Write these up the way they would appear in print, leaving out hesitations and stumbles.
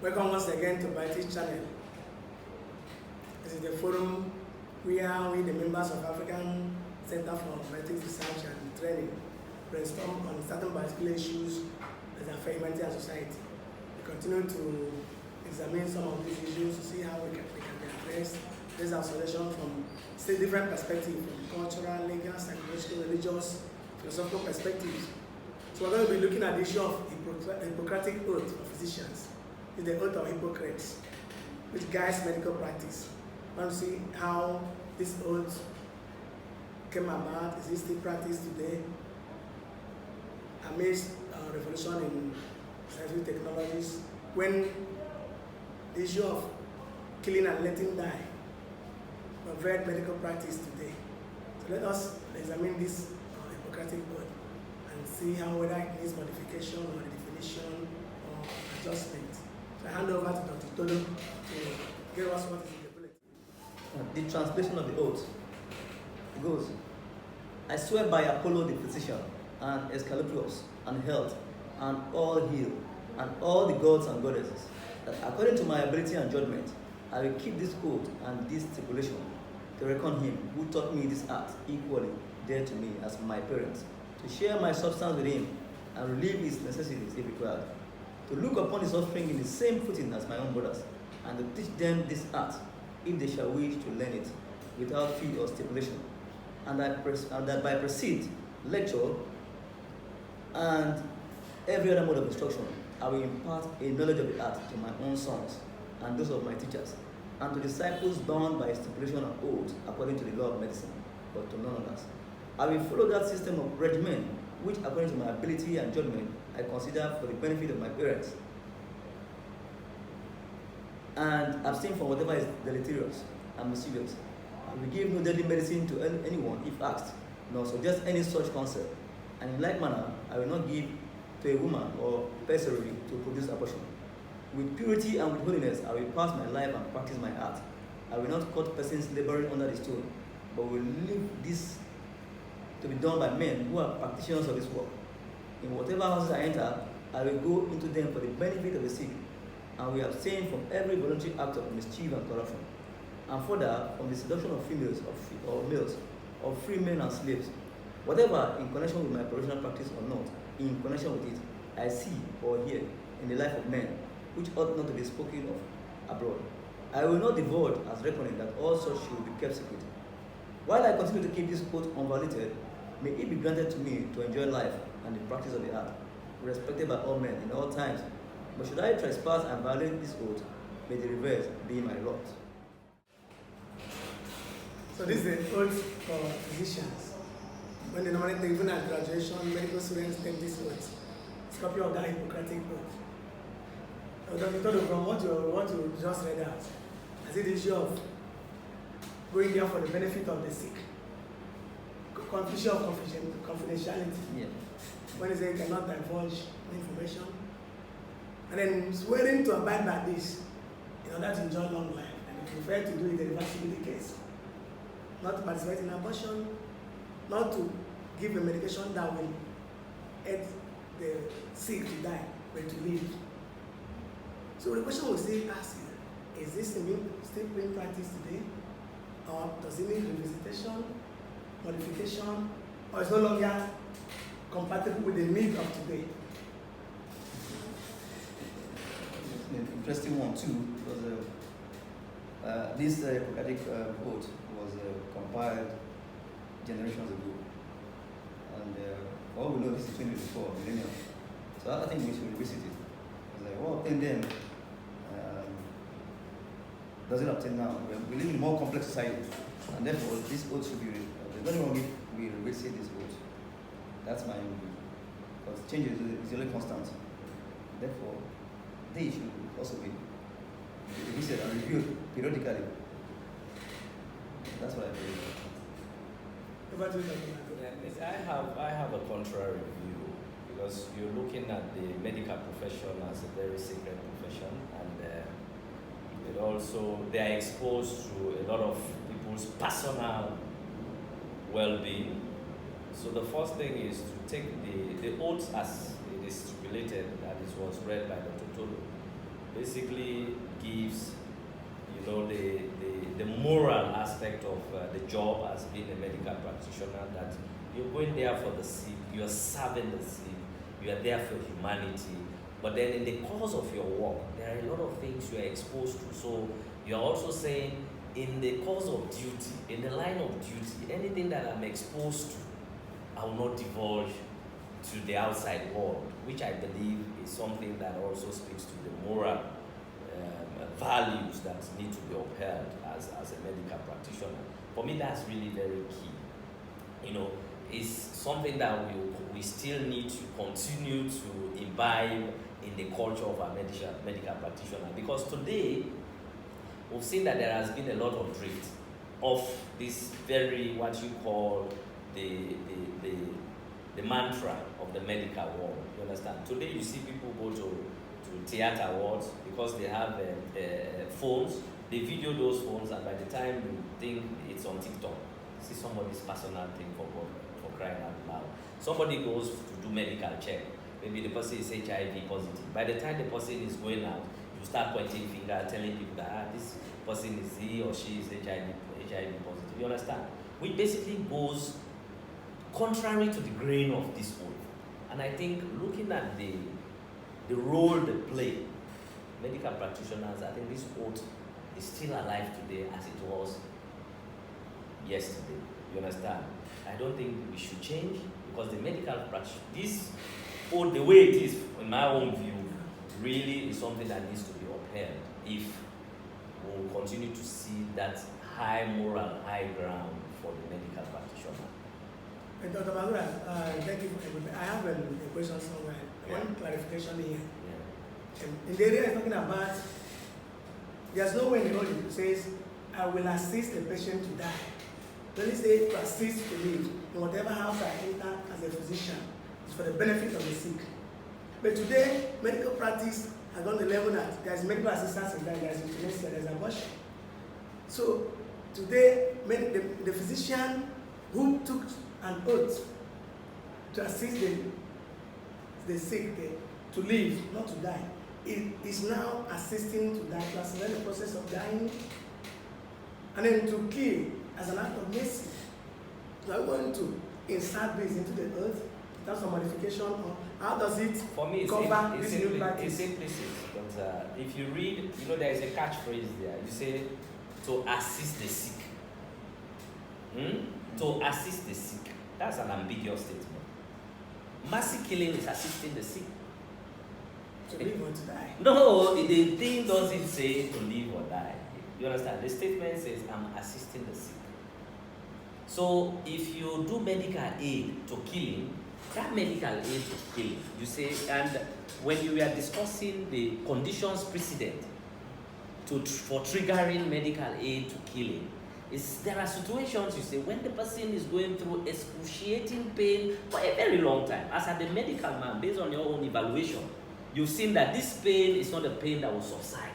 Welcome once again to Bioethics channel. This is the forum where we, the members of African Center for Bioethics Research and Training, brainstorm on certain particular issues that affect humanity and society. We continue to examine some of these issues to see how they can be addressed. There's our solution from different perspectives, from cultural, legal, psychological, religious, philosophical perspectives. So we're going to be looking at the issue of Hippocratic Oath for physicians. It's the oath of Hippocrates, which guides medical practice. We want to see how this oath came about. Is it still practiced today? Amidst revolution in scientific technologies, when the issue of killing and letting die pervade medical practice today. So let us examine this Hippocratic Oath and see how whether it needs modification or definition or adjustment. So I hand over to Dr. Tolo to give us what is in the bulletin. The translation of the oath goes, I swear by Apollo the physician, and Esculapius, and health, and all heal, and all the gods and goddesses, that according to my ability and judgment, I will keep this oath and this stipulation to reckon him who taught me this art equally dear to me as my parents, to share my substance with him and relieve his necessities if required, to look upon his offspring in the same footing as my own brothers, and to teach them this art if they shall wish to learn it without fee or stipulation, and that by precede, lecture, and every other mode of instruction, I will impart a knowledge of the art to my own sons and those of my teachers, and to disciples bound by a stipulation of oath according to the law of medicine, but to none others. I will follow that system of regimen which, according to my ability and judgment, I consider for the benefit of my parents, and abstain from whatever is deleterious and mischievous. I will give no deadly medicine to anyone if asked, nor suggest any such concept. And in like manner, I will not give to a woman or pessary to produce abortion. With purity and with holiness, I will pass my life and practice my art. I will not cut persons laboring under the stone, but will leave this to be done by men who are practitioners of this work. In whatever houses I enter, I will go into them for the benefit of the sick, and will abstain from every voluntary act of mischief and corruption, and further from the seduction of females or males, of free men and slaves. Whatever in connection with my professional practice or not, in connection with it, I see or hear in the life of men, which ought not to be spoken of abroad. I will not divulge as reckoning that all such should be kept secret. While I continue to keep this oath unviolated, may it be granted to me to enjoy life and the practice of the art, respected by all men in all times. But should I trespass and violate this oath, may the reverse be my lot. So this is the oath for physicians. When they normally take, even at graduation, medical students take this oath. It's a copy of that Hippocratic Oath. From what you just read out, I see the issue of going there for the benefit of the sick. Confusion of confidentiality. Yeah. When they say you cannot divulge information. And then swearing to abide by this in order to enjoy long life. And if you prefer to do it, the reverse will be the case. Not to participate in abortion, not to give a medication that will aid the sick to die, but to live. So the question was still asking, is this still being practiced today? Or does it need revisitation, modification, or is no longer compatible with the need of today? An interesting one too, because this Hippocratic Oath was compiled generations ago, and all we know this is 2024 millennium. So I think we should revisit it. It's like what obtained then doesn't obtain now. We live in a more complex society, and therefore this oath should be. There's nothing wrong if we revisit this oath. That's my view, because change is really constant. Therefore, they should also be revisited and reviewed periodically. That's what I believe. I have a contrary view, because you're looking at the medical profession as a very sacred profession, and it also they are exposed to a lot of people's personal well-being. So the first thing is to take the oath as it is stipulated, that it was read by Dr. Tolo. basically gives, you know, the moral aspect of the job as being a medical practitioner, that you're going there for the sick, you're serving the sick, you are there for humanity. But then in the course of your work, there are a lot of things you are exposed to. So you're also saying, in the course of duty, in the line of duty, anything that I'm exposed to, I will not divulge to the outside world, which I believe is something that also speaks to the moral values that need to be upheld as a medical practitioner. For me, that's really very key. You know, it's something that we still need to continue to imbibe in the culture of our medical practitioner, because today we've seen that there has been a lot of drift of this very, what you call the mantra of the medical world. You understand? Today you see people go to theater awards because they have phones, they video those phones, and by the time you think it's on TikTok, see somebody's personal thing for crying out loud. Somebody goes to do medical check, maybe the person is HIV positive. By the time the person is going out, you start pointing finger, telling people that this person is he or she is HIV positive. You understand? Which basically goes contrary to the grain of this oath. And I think looking at the role they play, medical practitioners, I think this oath is still alive today as it was yesterday. You understand? I don't think we should change, because the medical practice, this oath, the way it is, in my own view, really is something that needs to be upheld if we will continue to see that high moral, high ground for the medical practitioner. Dr. Magura, thank you for everything. I have a question somewhere. One clarification here. In the area I'm talking about, there's no way in the law it says, I will assist the patient to die. When it says to assist to live, in whatever house I enter as a physician, it's for the benefit of the sick. But today, medical practice has gone to the level that there's medical assistance in that, there's euthanasia, there's abortion. So today, the physician who took an oath to assist the sick to live, not to die, is now assisting to die, to accelerate the process of dying, and then to kill as an act of mercy. So I'm going to insert this into the earth, that's a modification, or how does it for me, cover this new practice? It's implicit, but if you read, you know, there is a catchphrase there. You say, to assist the sick. To assist the sick. That's an ambiguous statement. Mercy killing is assisting the sick. To live or to die. No, the thing doesn't say to live or die. You understand? The statement says, I'm assisting the sick. So if you do medical aid to killing, that medical aid to killing, you say, and when you were discussing the conditions precedent for triggering medical aid to killing, there are situations, you say, when the person is going through excruciating pain for a very long time. As a medical man, based on your own evaluation, you've seen that this pain is not a pain that will subside.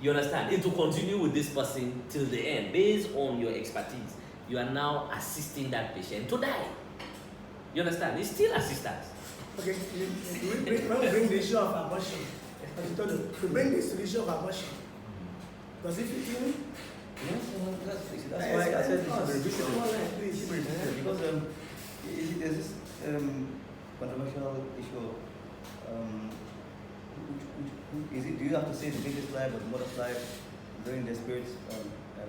You understand? It will continue with this person till the end. Based on your expertise, you are now assisting that patient to die. You understand? It's still assistance. Okay, when we bring the issue of abortion, to bring this to the issue of abortion, does it fit in? That's why I said it's revisit, because there's this controversial issue. Is it? Do you have to say the biggest life or the mother's life during the spirit's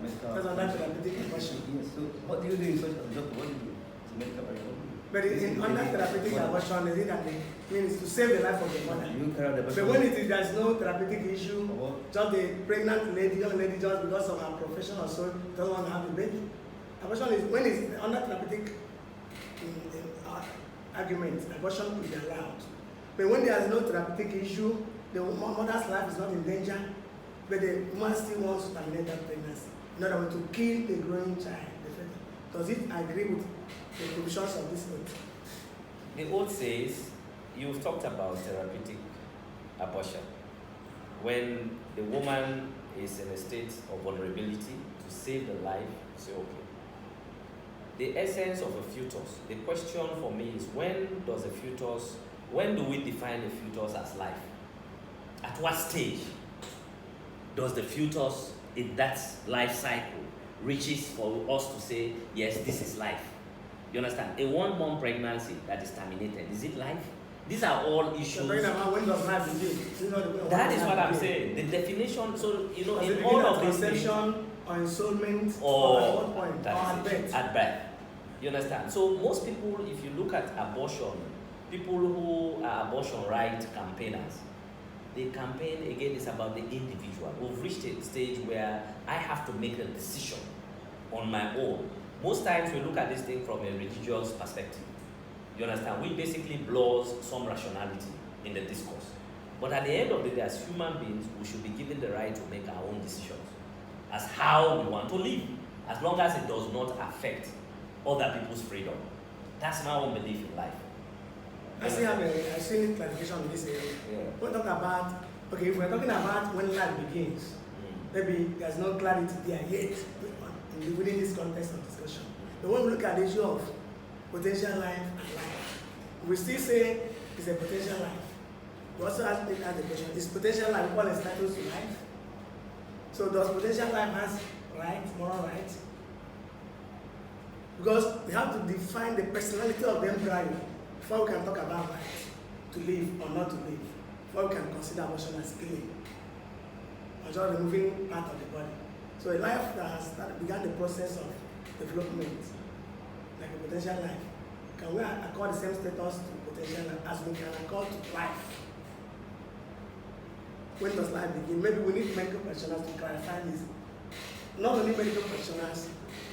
medical? Because that's a therapeutic abortion. Yes. So what do you do in such a doctor? What do you do? It's a medical abortion. But under therapeutic abortion, is it that it means to save the life of the mother? You carry the But when there's no therapeutic issue, just a pregnant lady, young lady, just because of her profession or so, doesn't want to have a baby. Abortion is when it's under therapeutic argument, abortion could be allowed. But when there is no therapeutic issue, the mother's life is not in danger, but the woman still wants to terminate that pregnancy. In other words, to kill the growing child. Does it agree with the provisions of this oath? The oath says, you've talked about therapeutic abortion. When the woman is in a state of vulnerability, to save the life, say okay. The essence of a fetus, the question for me is, when do we define a fetus as life? at what stage does the fetus in that life cycle reaches for us to say, yes, this is life? You understand? A 1-month pregnancy that is terminated, is it life? These are all issues. When does life begin? That is what I'm saying. The definition, so in all of these things, conception or ensoulment or at what point? Or at birth. At birth. You understand? So most people, if you look at abortion, people who are abortion right campaigners, the campaign again is about the individual. We've reached a stage where I have to make a decision on my own. Most times we look at this thing from a religious perspective. You understand? We basically blurs some rationality in the discourse. But at the end of the day, as human beings, we should be given the right to make our own decisions as how we want to live, as long as it does not affect other people's freedom. That's my own belief in life. I see clarification on this area. Yeah. We're talking about, okay, if we're talking about when life begins, maybe there's no clarity there yet within this context of discussion. But when we look at the issue of potential life and life, we still say it's a potential life. We also ask the question, is potential life equal in status to life? So does potential life has rights, moral rights? Because we have to define the personality of the embryo before we can talk about rights to live or not to live, before we can consider abortion as killing or just removing part of the body. So a life that has began the process of development, like a potential life, can we accord the same status to potential life as we can accord to life? When does life begin? Maybe we need medical practitioners to clarify this. Not only medical practitioners,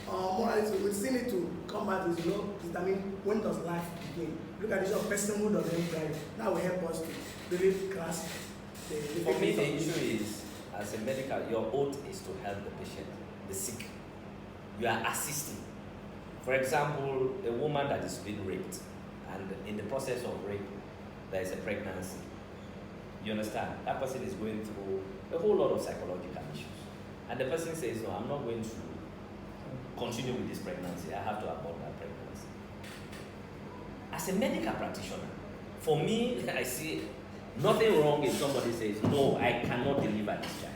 moralists, we still need to come back to determine when does life begin. Look at the issue of personhood of the embryo. That will help us to really grasp the For me, the issue is, as a medical, your oath is to help the patient, the sick. You are assisting. For example, a woman that is being raped, and in the process of rape, there is a pregnancy. You understand? That person is going through a whole lot of psychological issues. And the person says, no, I'm not going to continue with this pregnancy. I have to abort that pregnancy. As a medical practitioner, for me, I see nothing wrong if somebody says, no, I cannot deliver this child.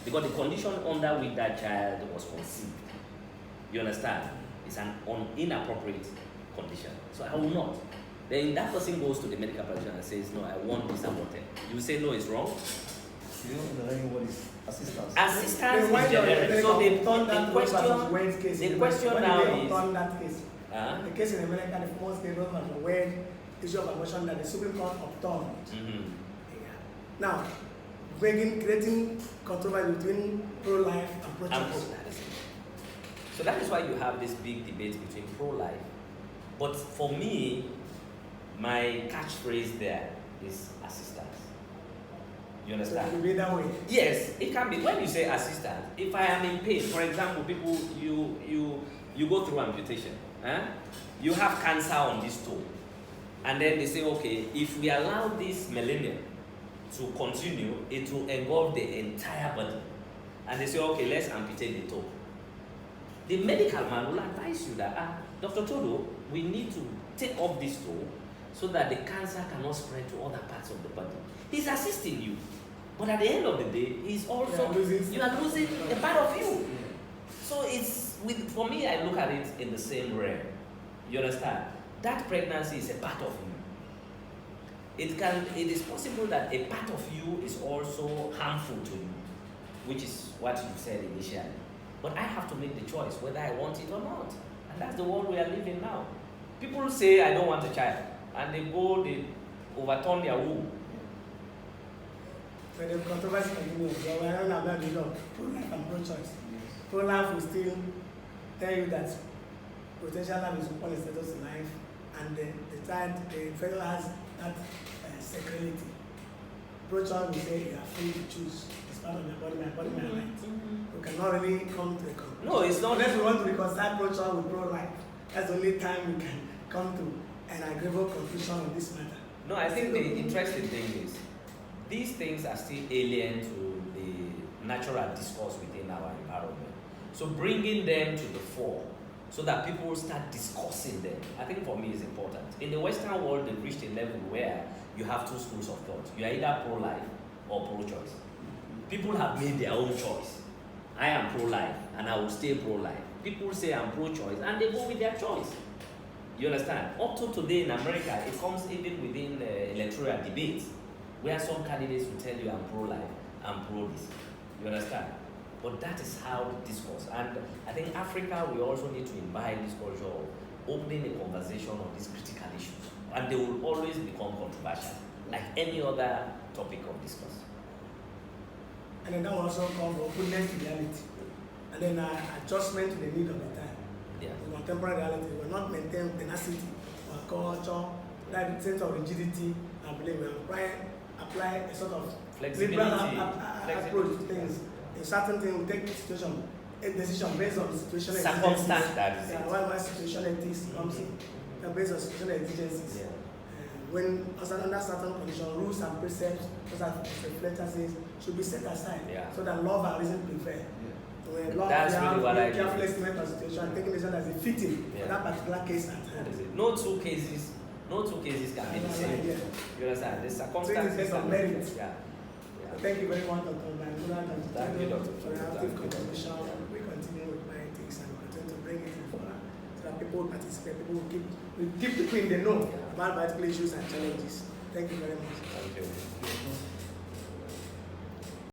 Because the condition under which that child was conceived, you understand, is an inappropriate condition. So I will not. Then that person goes to the medical practitioner and says, no, I want this aborted. You say, no, it's wrong. You don't know what is assistance. Assistance is generic. So the question now is... that case. The case in America, the most case was a weird issue of abortion that the Supreme Court upturned. Yeah. Now, creating controversy between pro-life and pro-choice. So that is why you have this big debate between pro-life. But for me, my catchphrase there is assistance. You understand? So it can be that way. Yes, it can be. When you say assistance, if I am in pain, for example, people you go through amputation, you have cancer on this toe, and then they say, okay, if we allow this millennium to continue, it will engulf the entire body, and they say, okay, let's amputate the toe. The medical man will advise you that, Dr. Todo, we need to take off this toe so that the cancer cannot spread to other parts of the body. He's assisting you. But at the end of the day, he's also, you are losing a part of you. So for me, I look at it in the same realm. You understand? That pregnancy is a part of you. It is possible that a part of you is also harmful to you, which is what you said initially. But I have to make the choice whether I want it or not. And that's the world we are living now. People say, I don't want a child. And they overturn their womb. When the controversy continues, I don't know about the law, pro-life and pro-choice. Pro-life will still tell you that potential life is equal in status to life, and the fellow has that sacrality. Pro-choice will say you are free to choose. It's part of my body, my right. We cannot really come to a conclusion. No, it's not. Unless we want to reconcile pro-choice with pro-life. That's the only time we can come to an agreeable conclusion on this matter. No, I think the interesting thing is, these things are still alien to the natural discourse within our environment. So bringing them to the fore so that people start discussing them, I think for me is important. In the Western world, they've reached a level where you have two schools of thought. You are either pro-life or pro-choice. People have made their own choice. I am pro-life and I will stay pro-life. People say I'm pro-choice and they go with their choice. You understand? Up to today in America, it comes even within electoral debates, where some candidates will tell you I'm pro-life, I'm pro-this. You understand? But that is how the discourse. And I think Africa, we also need to imbibe this culture of opening a conversation on these critical issues. And they will always become controversial, like any other topic of discourse. And then that will also come from openness to reality. And then adjustment to the need of the time. Yeah. In contemporary reality, we will not maintain tenacity or culture, that sense of rigidity, and believe we apply a sort of Flexibility. approach to things. In certain things, we take a decision based on situational Circumstance that is it. Why situationalities comes in, based on situational exigencies. Yeah. When under certain conditions, rules and precepts, as the reflector says, should be set aside, Yeah. so that love and reason prevail. That's really what I careful do. estimate of situation, taking decision as a fitting for that particular case at hand. That is it. No two cases can be the same. Yeah. You understand? The Take the circumstances sense of are merit. Yeah. Thank you very much, Dr. Maimuna, and Thank you, Dr. for the active Thank you. contribution. We continue with bioethics and continue to bring it in further so that people will participate, people will keep people in the know about biological issues and challenges. Thank you very much. Thank you.